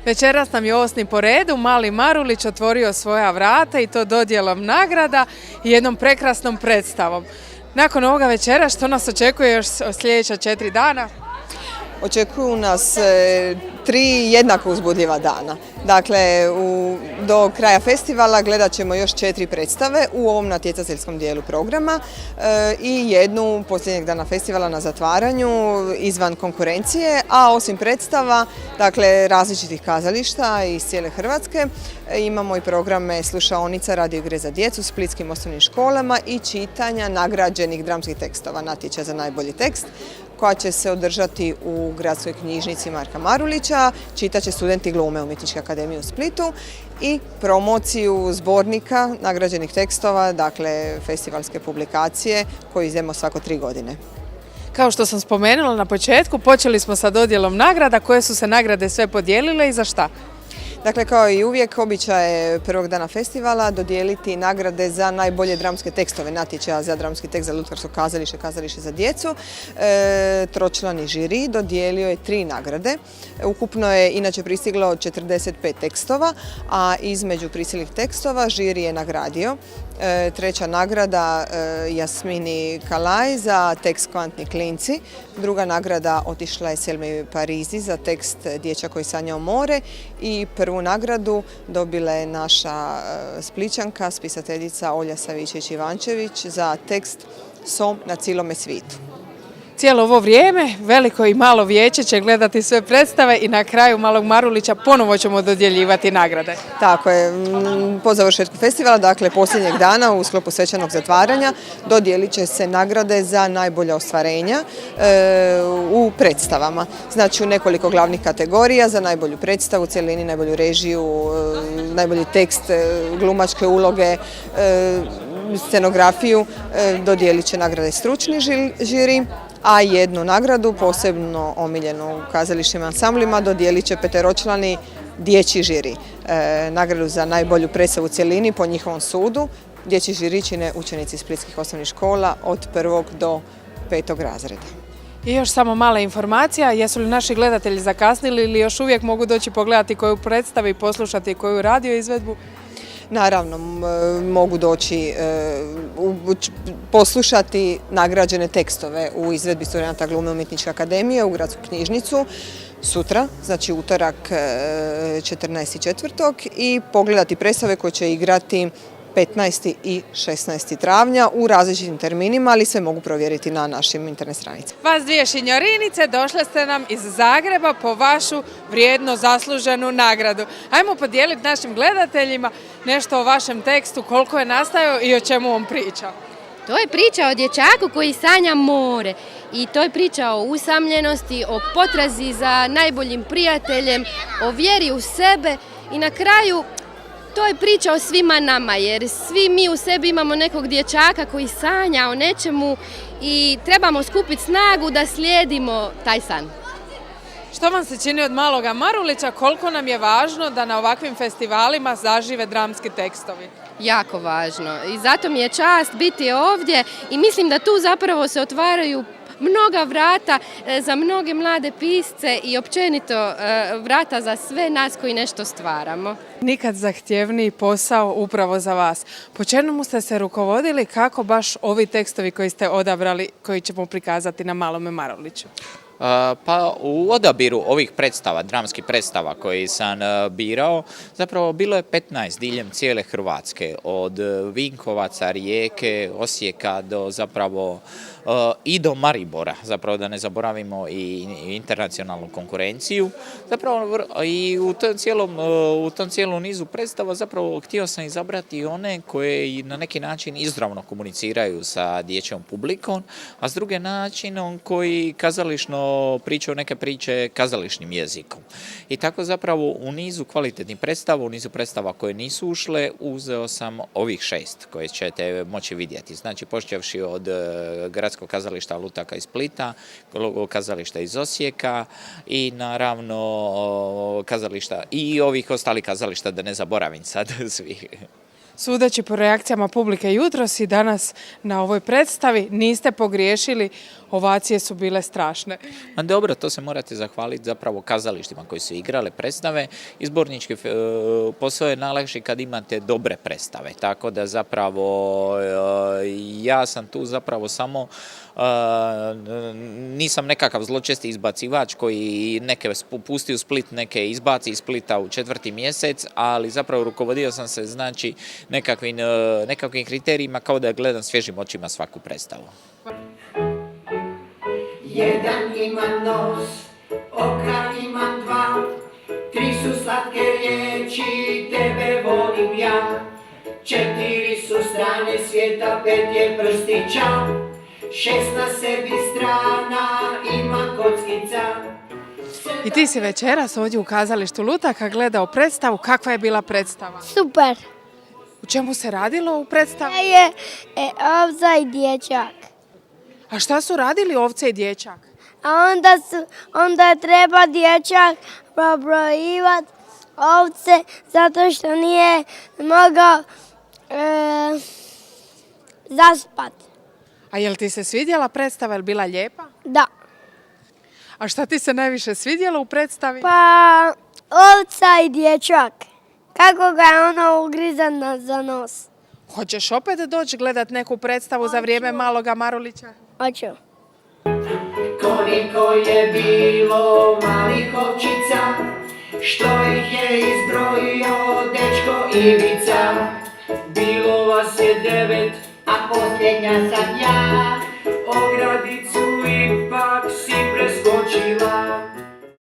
Večeras nam je 8. po redu Mali Marulić otvorio svoja vrata i to dodjelom nagrada i jednom prekrasnom predstavom. Nakon ovoga večera što nas očekuje još sljedeća 4 dana? Očekuju nas 3 jednako uzbudljiva dana. Dakle, do kraja festivala gledat ćemo još 4 predstave u ovom natjecateljskom dijelu programa i jednu posljednjeg dana festivala na zatvaranju izvan konkurencije, a osim predstava, dakle različitih kazališta iz cijele Hrvatske, imamo i programe slušaonica radio igre za djecu u splitskim osnovnim školama i čitanja nagrađenih dramskih tekstova, natječaja za najbolji tekst, koja će se održati u gradskoj knjižnici Marka Marulića. Čitat će studenti glume Umjetničke akademije u Splitu i promociju zbornika nagrađenih tekstova, dakle festivalske publikacije koju izdajemo svako 3 godine. Kao što sam spomenula na početku, počeli smo sa dodjelom nagrada. Koje su se nagrade sve podijelile i za šta? Dakle, kao i uvijek, običaj je prvog dana festivala dodijeliti nagrade za najbolje dramske tekstove, natječaja za dramski tekst za lutkarsko kazalište, kazalište za djecu. Tročlani žiri dodijelio je 3 nagrade. Ukupno je inače pristiglo 45 tekstova, a između pristiglih tekstova žiri je nagradio. 3. nagrada Jasmini Kalaj za tekst Kvantni klinci. 2. nagrada otišla je Selmi Parizi za tekst Dječak koji sanjao more i 1. nagradu dobila je naša Splićanka, spisateljica Olja Savičević-Ivančević za tekst Som na cilome svitu. Cijelo ovo vrijeme veliko i malo vijeće će gledati sve predstave i na kraju Malog Marulića ponovo ćemo dodjeljivati nagrade. Tako je, po završetku festivala, dakle posljednjeg dana u sklopu svečanog zatvaranja dodijelit će se nagrade za najbolja ostvarenja u predstavama. Znači u nekoliko glavnih kategorija, za najbolju predstavu, cjelini, najbolju režiju, najbolji tekst, glumačke uloge, scenografiju, dodijelit će nagrade stručni žiri, a jednu nagradu, posebno omiljenu u kazališnim ansamblima, dodijelit će 5-člani dječji žiri. Nagradu za najbolju predstavu u cjelini po njihovom sudu dječji žiri čine učenici splitskih osnovnih škola od 1. do 5. razreda. I još samo mala informacija, jesu li naši gledatelji zakasnili ili još uvijek mogu doći pogledati koju predstavu i poslušati koju radio izvedbu? Naravno, mogu doći poslušati nagrađene tekstove u izvedbi studenata glume Umjetničke akademije u gradsku knjižnicu sutra, znači utorak 14.4. i pogledati predstave koje će igrati 15. i 16. travnja u različitim terminima, ali sve mogu provjeriti na našim internet stranicama. Vas dvije šinjorinice došle ste nam iz Zagreba po vašu vrijedno zasluženu nagradu. Ajmo podijeliti našim gledateljima nešto o vašem tekstu, koliko je nastajao i o čemu on priča. To je priča o dječaku koji sanja more i to je priča o usamljenosti, o potrazi za najboljim prijateljem, o vjeri u sebe i na kraju to je priča o svima nama, jer svi mi u sebi imamo nekog dječaka koji sanja o nečemu i trebamo skupiti snagu da slijedimo taj san. Što vam se čini od Maloga Marulića, koliko nam je važno da na ovakvim festivalima zažive dramski tekstovi? Jako važno i zato mi je čast biti ovdje i mislim da tu zapravo se otvaraju mnoga vrata za mnoge mlade pisce i općenito vrata za sve nas koji nešto stvaramo. Nikad zahtjevniji posao upravo za vas. Po čemu ste se rukovodili, kako baš ovi tekstovi koji ste odabrali, koji ćemo prikazati na Malome Maruliću? Pa u odabiru ovih predstava, dramskih predstava koji sam birao, zapravo bilo je 15 diljem cijele Hrvatske, od Vinkovaca, Rijeke, Osijeka do zapravo i do Maribora, zapravo da ne zaboravimo i internacionalnu konkurenciju. Zapravo i u tom cijelom nizu predstava zapravo htio sam izabrati one koje na neki način izravno komuniciraju sa dječjom publikom, a s druge načinom koji kazališno pričaju neke priče kazališnim jezikom. I tako zapravo u nizu kvalitetnih predstava, u nizu predstava koje nisu ušle, uzeo sam ovih 6 koje ćete moći vidjeti. Znači, počevši od Gradskog kazališta Lutaka iz Splita, kazališta iz Osijeka i naravno kazališta i ovih ostalih kazališta, da ne zaboravim sad svih. Sudeći po reakcijama publike jutros i danas na ovoj predstavi, niste pogriješili, ovacije su bile strašne. A dobro, to se morate zahvaliti zapravo kazalištima koji su igrale predstave. Izbornički posao je najlakši kad imate dobre predstave, tako da zapravo ja sam tu zapravo samo nisam nekakav zločesti izbacivač koji neke pusti u Split, neke izbaci iz Splita u 4. mjesec, ali zapravo rukovodio sam se znači nekakvim kriterijima kao da gledam svježim očima svaku predstavu. Jedan ima nos, oka imam dva, 3 su slatke riječi, tebe volim ja. 4 su strane svijeta, 5 je prstića, 6 na sebi strana ima kockica. I ti si večeras ovdje u kazalištu Lutaka gledao predstavu. Kakva je bila predstava? Super. U čemu se radilo u predstavi? Je ovca i dječak. A šta su radili ovce i dječak? A onda treba dječak probrojivat ovce zato što nije mogao zaspat. A jel ti se svidjela predstava, je bila lijepa? Da. A šta ti se najviše svidjelo u predstavi? Pa ovca i dječak. Kako ga je ono ugrizan za nos. Hoćeš opet doći gledat neku predstavu za vrijeme maloga Marulića? Hoću. Koliko je bilo malih ovčica, što ih je izbrojio dečko Ivica. Bilo vas je 9, a posljednja sam ja.